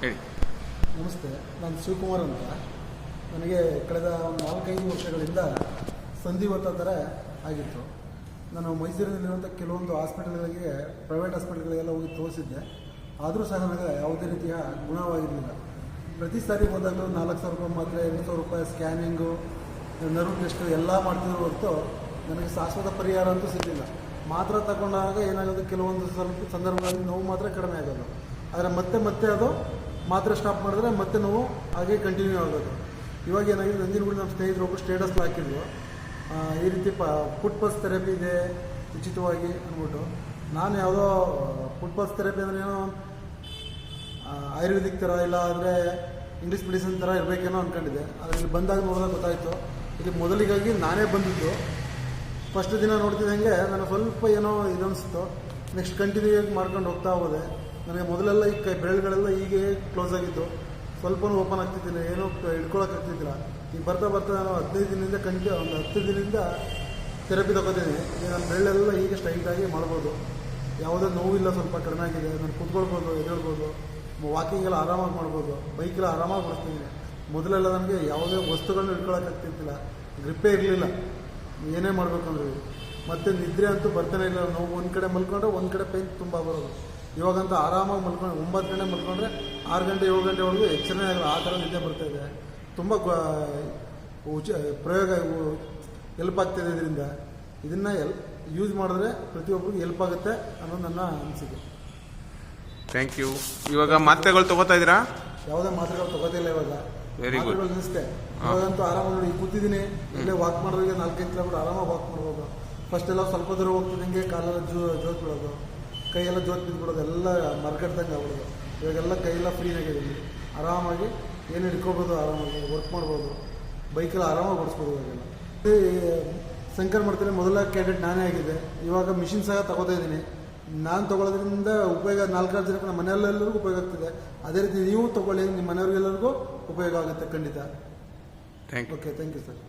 ಹೇಳಿ. ನಮಸ್ತೆ, ನಾನು ಶಿವಕುಮಾರ್ ಅಂತ. ನನಗೆ ಕಳೆದ ಒಂದು 4-5 ವರ್ಷಗಳಿಂದ ಸಂಧಿವಾತ ಥರ ಆಗಿತ್ತು. ನಾನು ಮೈಸೂರಿನಲ್ಲಿರುವಂಥ ಕೆಲವೊಂದು ಹಾಸ್ಪಿಟಲ್ಗಳಿಗೆ, ಪ್ರೈವೇಟ್ ಹಾಸ್ಪಿಟಲ್ಗಳಿಗೆಲ್ಲ ಹೋಗಿ ತೋರಿಸಿದ್ದೆ. ಆದರೂ ಸಹ ನನಗೆ ಯಾವುದೇ ರೀತಿಯ ಗುಣವಾಗಿರಲಿಲ್ಲ. ಪ್ರತಿ ಸಾರಿ ಹೋದಾಗಲೂ 4,000 ರೂಪಾಯಿ ಮಾತ್ರ, 2,000 ರೂಪಾಯಿ ಸ್ಕ್ಯಾನಿಂಗು, ನರ್ವ್ ಟೆಸ್ಟು ಎಲ್ಲ ಮಾಡ್ತಿದ್ರು ಹೊರತು ನನಗೆ ಶಾಶ್ವತ ಪರಿಹಾರ ಅಂತೂ ಸಿಗಲಿಲ್ಲ. ಮಾತ್ರ ತಗೊಂಡಾಗ ಏನಾಗೋದು, ಕೆಲವೊಂದು ಸ್ವಲ್ಪ ಸಂದರ್ಭಗಳಲ್ಲಿ ನೋವು ಮಾತ್ರ ಕಡಿಮೆ ಆಗೋದು. ಆದರೆ ಮತ್ತೆ ಅದು ಮಾತ್ರೆ ಸ್ಟಾಪ್ ಮಾಡಿದ್ರೆ ಮತ್ತೆ ನೋವು ಹಾಗೆ ಕಂಟಿನ್ಯೂ ಆಗೋದು. ಇವಾಗ ಏನಾಗಿದೆ, ನಂದಿನಗೂಡಿ ನಮ್ಮ ಸ್ನೇಹಿತರು ಒಬ್ಬರು ಸ್ಟೇಟಸ್ ಹಾಕಿದ್ರು, ಈ ರೀತಿ ಫುಟ್ ಪಲ್ಸ್ ಥೆರಪಿ ಇದೆ ಉಚಿತವಾಗಿ ಅಂದ್ಬಿಟ್ಟು. ನಾನು ಯಾವುದೋ ಫುಟ್ ಪಲ್ಸ್ ಥೆರಪಿ ಅಂದರೆ ಏನೋ ಆಯುರ್ವೇದಿಕ್ ಥರ, ಇಲ್ಲ ಅಂದರೆ ಇಂಗ್ಲೀಷ್ ಮೆಡಿಸಿನ್ ಥರ ಇರಬೇಕೇನೋ ಅಂದ್ಕೊಂಡಿದ್ದೆ. ಆದರೆ ಇಲ್ಲಿ ಬಂದಾಗ ನೋಡಿದಾಗ ಗೊತ್ತಾಯಿತು, ಇಲ್ಲಿ ಮೊದಲಿಗಾಗಿ ನಾನೇ ಬಂದಿದ್ದು. ಫಸ್ಟ್ ದಿನ ನೋಡ್ತಿದ್ದಂಗೆ ನನಗೆ ಸ್ವಲ್ಪ ಏನೋ ಇದನ್ನಿಸ್ತು. ನೆಕ್ಸ್ಟ್ ಕಂಟಿನ್ಯೂ ಆಗಿ ಮಾಡ್ಕೊಂಡು ಹೋಗ್ತಾ ಹೋದೆ. ನನಗೆ ಮೊದಲೆಲ್ಲ ಈ ಬೆರಳುಗಳೆಲ್ಲ ಹೀಗೆ ಕ್ಲೋಸ್ ಆಗಿದ್ದು, ಸ್ವಲ್ಪನೂ ಓಪನ್ ಆಗ್ತಿದ್ದಿಲ್ಲ, ಏನೋ ಹಿಡ್ಕೊಳಕ್ಕಾಗ್ತಿದ್ದಿಲ್ಲ. ಈಗ ಬರ್ತಾ ನಾನು 15 ದಿನದಿಂದ ಒಂದು 10 ದಿನದಿಂದ ಥೆರಪಿ ತಗೋತೀನಿ. ಈಗ ನನ್ನ ಬೆರಳೆಲ್ಲ ಹೀಗೆ ಸ್ಟ್ರೈಟಾಗಿ ಮಾಡ್ಬೋದು. ಯಾವುದೇ ನೋವಿಲ್ಲ, ಸ್ವಲ್ಪ ಕಡಿಮೆ ಆಗಿದೆ. ನಾನು ಕೂತ್ಕೊಳ್ಬೋದು, ಎದ್ದೇಳ್ಬೋದು, ವಾಕಿಂಗ್ ಎಲ್ಲ ಆರಾಮಾಗಿ ಮಾಡ್ಬೋದು, ಬೈಕೆಲ್ಲ ಆರಾಮಾಗಿ ಬರ್ತೀನಿ. ಮೊದಲೆಲ್ಲ ನನಗೆ ಯಾವುದೇ ವಸ್ತುಗಳನ್ನ ಹಿಡ್ಕೊಳಕ್ಕಾಗ್ತಿದ್ದಿಲ್ಲ, ಗ್ರಿಪ್ಪೇ ಇರಲಿಲ್ಲ ಏನೇ ಮಾಡಬೇಕಂದ್ರೆ. ಮತ್ತು ನಿದ್ರೆ ಅಂತೂ ಬರ್ತಾನೆ ಇಲ್ಲ. ನೋವು ಒಂದು ಕಡೆ ಮಲ್ಕೊಂಡ್ರೆ ಒಂದು ಕಡೆ ಪೇನ್ ತುಂಬ ಬರೋದು. ಇವಾಗಂತೂ ಆರಾಮಾಗಿ ಮಲ್ಕೊಂಡು 9 ಗಂಟೆ ಮಲ್ಕೊಂಡ್ರೆ 6 ಗಂಟೆ 7 ಗಂಟೆವರೆಗೂ ಎಚ್ಚರನೇ ಆಗಲ್ಲ, ಆ ಥರ ನಿದ್ದೆ ಬರ್ತಾಯಿದೆ. ತುಂಬ ಪ್ರಯೋಗ ಎಲ್ಪ್ ಆಗ್ತಿದೆ ಇದರಿಂದ. ಇದನ್ನು ಯೂಸ್ ಮಾಡಿದ್ರೆ ಪ್ರತಿಯೊಬ್ಬರಿಗೂ ಹೆಲ್ಪ್ ಆಗುತ್ತೆ ಅನ್ನೋದು ನನ್ನ ಅನಿಸಿಕೆ. Thank you. ಇವಾಗ ಮಾತ್ರೆಗಳು ತಗೋತಾ ಇದ್ದೀರಾ? ಯಾವುದೇ ಮಾತ್ರೆಗಳು ತಗೋತಿಲ್ಲ ಇವಾಗ. Very good. ನಿಲ್ಲಿಸ್ತೆ. ಇವಾಗಂತೂ ಆರಾಮಾಗಿ ನೋಡಿ, ಕೂತಿದ್ದೀನಿ, ಇಲ್ಲೇ ವಾಕ್ ಮಾಡೋರಿಗೆ 4-5 ಕಿಲೋಮೀಟರ್ ಆರಾಮಾಗಿ ವಾಕ್ ಮಾಡ್ಬೋದು. ಫಸ್ಟ್ ಎಲ್ಲ ಸ್ವಲ್ಪ ದೂರ ಹೋಗ್ತಿದ್ದಂಗೆ ಕಾಲೆಲ್ಲ ಜೋತ್ ಬಿಡೋದು, ಕೈಯೆಲ್ಲ ಜೋತ್ ಬಿದ್ದುಬಿಡೋದು, ಎಲ್ಲ ಮರ್ಕಡ್ದಂಗೆ ಆಗ್ಬಿಡೋದು. ಇವಾಗೆಲ್ಲ ಕೈಯೆಲ್ಲ ಫ್ರೀನಾಗಿದೆ. ಆರಾಮಾಗಿ ಏನು ಹಿಡ್ಕೊಬೋದು, ಆರಾಮಾಗಿ ವರ್ಕ್ ಮಾಡ್ಬೋದು, ಬೈಕೆಲ್ಲ ಆರಾಮಾಗಿ ಓಡಿಸ್ಬೋದು. ಇವಾಗೆಲ್ಲ ಶಂಕರ್ ಮಾಡ್ತೀನಿ, ಮೊದಲ ಕ್ಯಾಂಡಿಡೇಟ್ ನಾನೇ ಆಗಿದೆ. ಇವಾಗ ಮಿಷಿನ್ ಸಹ ತಗೋತಾ ಇದ್ದೀನಿ. ನಾನು ತೊಗೊಳೋದ್ರಿಂದ ಉಪಯೋಗ 4-6 ಜನಕ್ಕೆ ನಮ್ಮ ಮನೆಯಲ್ಲೆಲ್ಲರಿಗೂ ಉಪಯೋಗ ಆಗ್ತಿದೆ. ಅದೇ ರೀತಿ ನೀವು ತೊಗೊಳ್ಳಿ, ನಿಮ್ಮ ಮನೆಯವ್ರಿಗೆಲ್ಲರಿಗೂ ಉಪಯೋಗ ಆಗುತ್ತೆ ಖಂಡಿತ. Thank you. Okay, thank you sir.